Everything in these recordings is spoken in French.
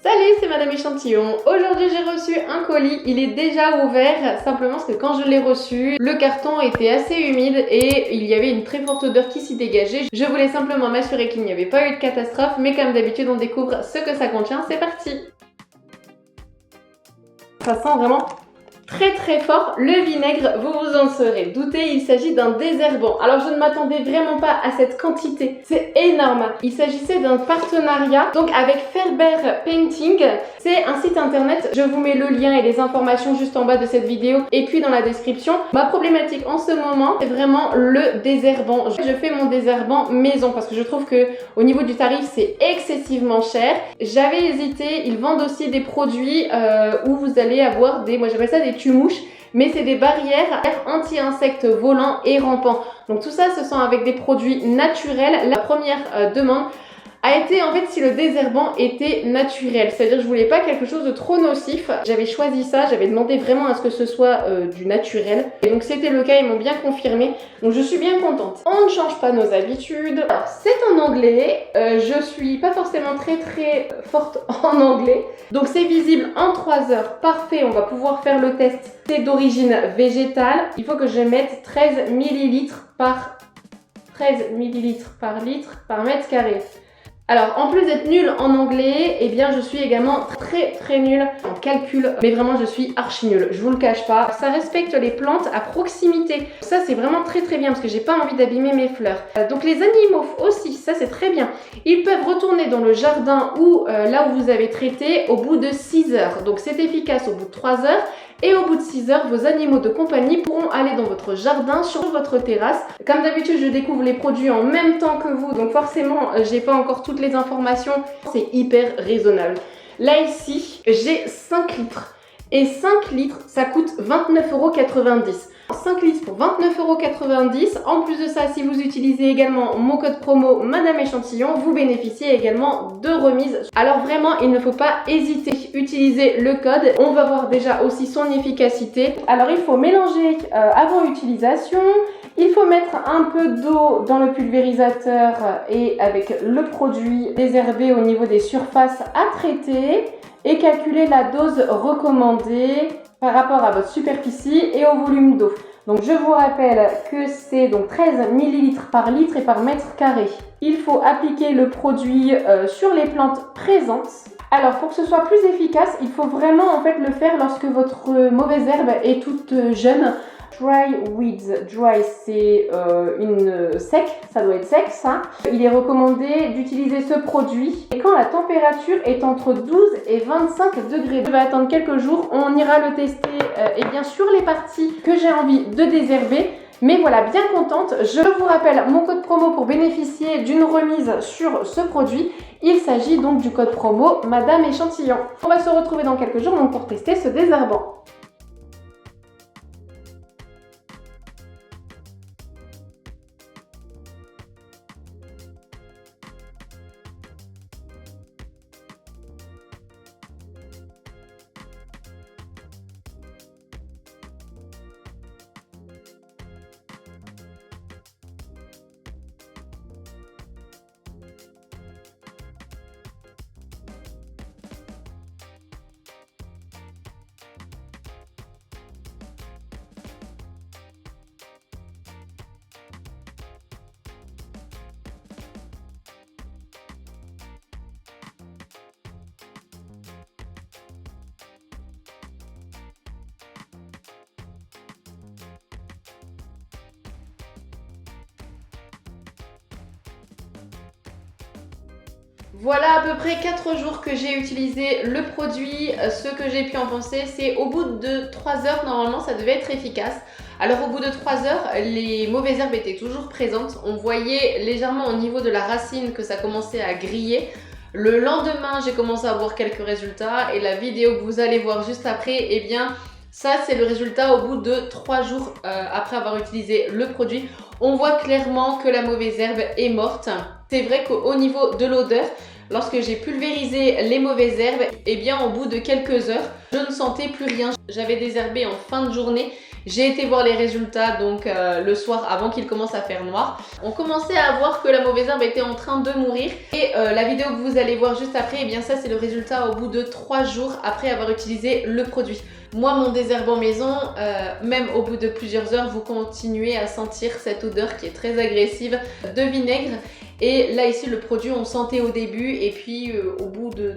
Salut, c'est Madame Échantillon. Aujourd'hui, j'ai reçu un colis. Il est déjà ouvert, simplement parce que quand je l'ai reçu, le carton était assez humide et il y avait une très forte odeur qui s'y dégageait. Je voulais simplement m'assurer qu'il n'y avait pas eu de catastrophe, mais comme d'habitude, on découvre ce que ça contient. C'est parti! Ça sent vraiment très fort le vinaigre, vous vous en serez douté, il s'agit d'un désherbant. Alors je ne m'attendais vraiment pas à cette quantité, c'est énorme. Il s'agissait d'un partenariat donc avec Ferber Painting. C'est un site internet, je vous mets le lien et les informations juste en bas de cette vidéo et puis dans la description. Ma problématique en ce moment, c'est vraiment le désherbant. Je fais mon désherbant maison parce que je trouve que au niveau du tarif, c'est excessivement cher. J'avais hésité, ils vendent aussi des produits où vous allez avoir des, moi j'appelle ça des tue-mouches, mais c'est des barrières anti-insectes volants et rampants. Donc tout ça, ce sont avec des produits naturels. La première demande a été en fait si le désherbant était naturel, c'est-à-dire que je voulais pas quelque chose de trop nocif. J'avais choisi ça, j'avais demandé vraiment à ce que ce soit du naturel. Et donc c'était le cas, ils m'ont bien confirmé. Donc je suis bien contente. On ne change pas nos habitudes. Alors c'est en anglais, je suis pas forcément très forte en anglais. Donc c'est visible en 3 heures, parfait, on va pouvoir faire le test. C'est d'origine végétale. Il faut que je mette 13 ml par litre par mètre carré. Alors, en plus d'être nulle en anglais, eh bien, je suis également très nulle en calcul. Mais vraiment, je suis archi nulle, je vous le cache pas. Ça respecte les plantes à proximité. Ça, c'est vraiment très bien parce que j'ai pas envie d'abîmer mes fleurs. Donc, les animaux aussi, ça, c'est très bien. Ils peuvent retourner dans le jardin ou là où vous avez traité au bout de 6 heures. Donc, c'est efficace au bout de 3 heures. Et au bout de 6 heures, vos animaux de compagnie pourront aller dans votre jardin, sur votre terrasse. Comme d'habitude, je découvre les produits en même temps que vous, donc forcément, j'ai pas encore toutes les informations. C'est hyper raisonnable. Là, ici, j'ai 5 litres. Et 5 litres, ça coûte 29,90 €. 5 litres pour 29,90 €. En plus de ça, si vous utilisez également mon code promo Madame Échantillon, vous bénéficiez également de remises. Alors vraiment, il ne faut pas hésiter. Utilisez le code. On va voir déjà aussi son efficacité. Alors il faut mélanger avant utilisation. Il faut mettre un peu d'eau dans le pulvérisateur et avec le produit désherbé au niveau des surfaces à traiter et calculer la dose recommandée par rapport à votre superficie et au volume d'eau. Donc je vous rappelle que c'est donc 13 ml par litre et par mètre carré. Il faut appliquer le produit sur les plantes présentes. Alors pour que ce soit plus efficace, il faut vraiment en fait le faire lorsque votre mauvaise herbe est toute jeune. Dry weeds, dry c'est une sec, ça doit être sec ça. Il est recommandé d'utiliser ce produit et quand la température est entre 12 et 25 degrés. Je vais attendre quelques jours, on ira le tester et bien sur les parties que j'ai envie de désherber. Mais voilà, bien contente. Je vous rappelle mon code promo pour bénéficier d'une remise sur ce produit. Il s'agit donc du code promo Madame Échantillon. On va se retrouver dans quelques jours donc pour tester ce désherbant. Voilà à peu près 4 jours que j'ai utilisé le produit. Ce que j'ai pu en penser, c'est au bout de 3 heures, normalement ça devait être efficace. Alors au bout de 3 heures, les mauvaises herbes étaient toujours présentes. On voyait légèrement au niveau de la racine que ça commençait à griller. Le lendemain, j'ai commencé à voir quelques résultats et la vidéo que vous allez voir juste après, eh bien ça c'est le résultat au bout de 3 jours après avoir utilisé le produit. On voit clairement que la mauvaise herbe est morte. C'est vrai qu'au niveau de l'odeur, lorsque j'ai pulvérisé les mauvaises herbes, eh bien au bout de quelques heures, je ne sentais plus rien. J'avais désherbé en fin de journée J'ai été voir les résultats donc le soir avant qu'il commence à faire noir. On commençait à voir que la mauvaise herbe était en train de mourir. Et la vidéo que vous allez voir juste après, et bien ça c'est le résultat au bout de 3 jours après avoir utilisé le produit. Moi, mon désherbant maison, même au bout de plusieurs heures, vous continuez à sentir cette odeur qui est très agressive de vinaigre. Et là, ici, le produit, on sentait au début et puis au bout de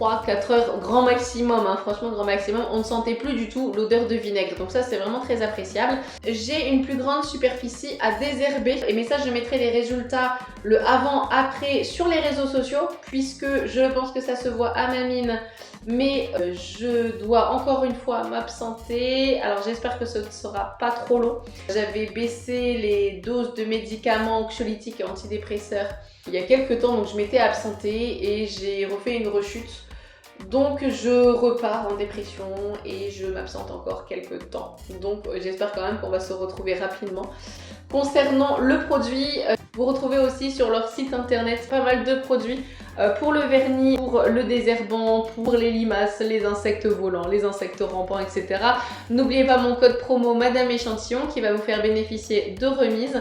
3-4 heures, grand maximum, hein, franchement grand maximum, on ne sentait plus du tout l'odeur de vinaigre. Donc ça, c'est vraiment très appréciable. J'ai une plus grande superficie à désherber. Et ça, je mettrai les résultats, le avant-après sur les réseaux sociaux puisque je pense que ça se voit à ma mine. Mais je dois encore une fois m'absenter, alors j'espère que ce ne sera pas trop long. J'avais baissé les doses de médicaments anxiolytiques et antidépresseurs il y a quelques temps, donc je m'étais absentée et j'ai refait une rechute. Donc je repars en dépression et je m'absente encore quelques temps. Donc j'espère quand même qu'on va se retrouver rapidement. Concernant le produit, vous retrouvez aussi sur leur site internet pas mal de produits pour le vernis, pour le désherbant, pour les limaces, les insectes volants, les insectes rampants, etc. N'oubliez pas mon code promo Madame Échantillon qui va vous faire bénéficier de remises.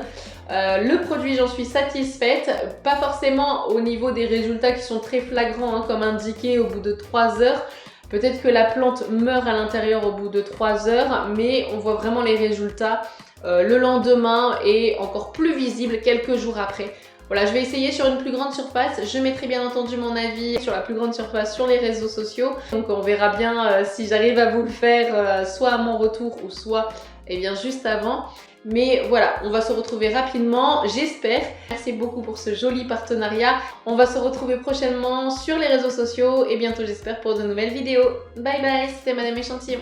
Le produit, j'en suis satisfaite, pas forcément au niveau des résultats qui sont très flagrants hein, comme indiqué au bout de 3 heures. Peut-être que la plante meurt à l'intérieur au bout de 3 heures, mais on voit vraiment les résultats le lendemain et encore plus visibles quelques jours après. Voilà, je vais essayer sur une plus grande surface. Je mettrai bien entendu mon avis sur la plus grande surface sur les réseaux sociaux. Donc on verra bien si j'arrive à vous le faire soit à mon retour ou soit bien, juste avant. Mais voilà, on va se retrouver rapidement, j'espère. Merci beaucoup pour ce joli partenariat. On va se retrouver prochainement sur les réseaux sociaux et bientôt j'espère pour de nouvelles vidéos. Bye bye, c'était Madame Échantillon.